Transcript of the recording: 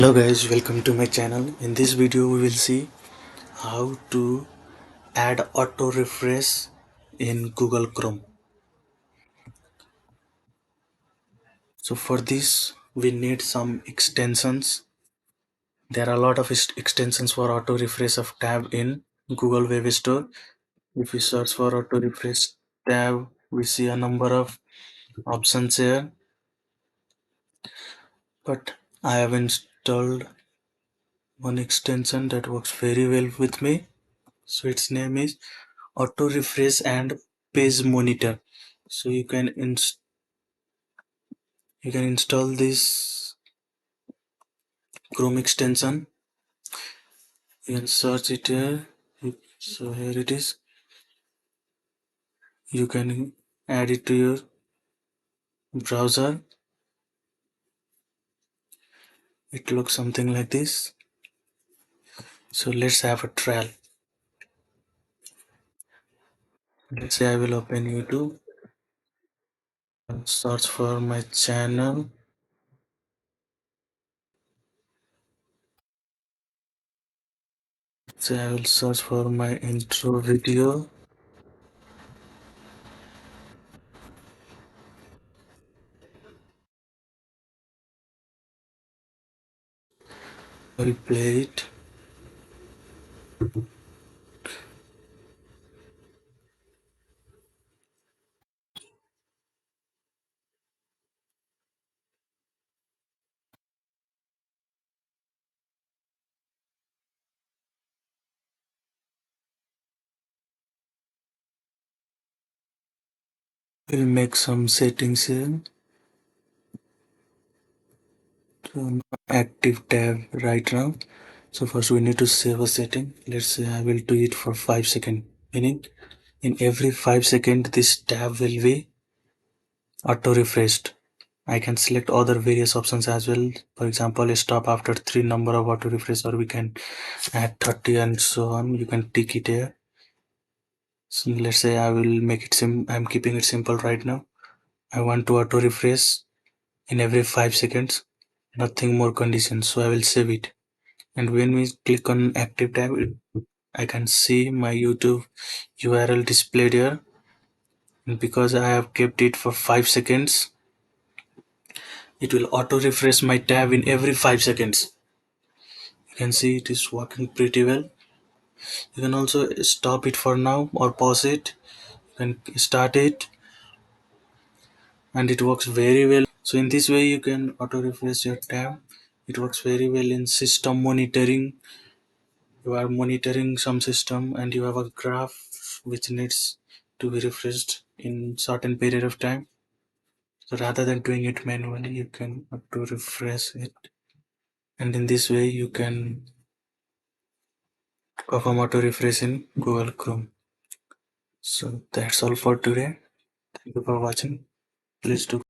Hello guys, welcome to my channel. In this video we will see how to add auto refresh in Google Chrome. So for this we need some extensions. There are a lot of extensions for auto refresh of tab in Google Web Store. If we search for auto refresh tab, we see a number of options here, but I have installed one extension that works very well with me. So its name is auto refresh and page monitor. So you can install this Chrome extension. You can search it here. So here it is. You can add it to your browser. It looks something like this. So let's have a trial. Let's say I will open YouTube and search for my channel. So I will search for my intro video. I will play it. We'll make some settings here. So active tab right now. So first we need to save a setting. Let's say I will do it for 5 seconds. Meaning in every 5 seconds this tab will be auto refreshed. I can select other various options as well. For example, stop after 3 number of auto refresh, or we can add 30 and so on. You can tick it here. So let's say I will make it I'm keeping it simple right now. I want to auto refresh in every 5 seconds. Nothing more conditions. So I will save it. And when we click on active tab, I can see my YouTube URL displayed here. And because I have kept it for 5 seconds, it will auto refresh my tab in every 5 seconds. You can see it is working pretty well. You can also stop it for now or pause it. You can start it and it works very well. So in this way you can auto refresh your tab. It works very well in system monitoring. You are monitoring some system and you have a graph which needs to be refreshed in certain period of time. So rather than doing it manually, you can auto refresh it, and in this way you can perform auto refresh in Google Chrome. So that's all for today. Thank you for watching. Please do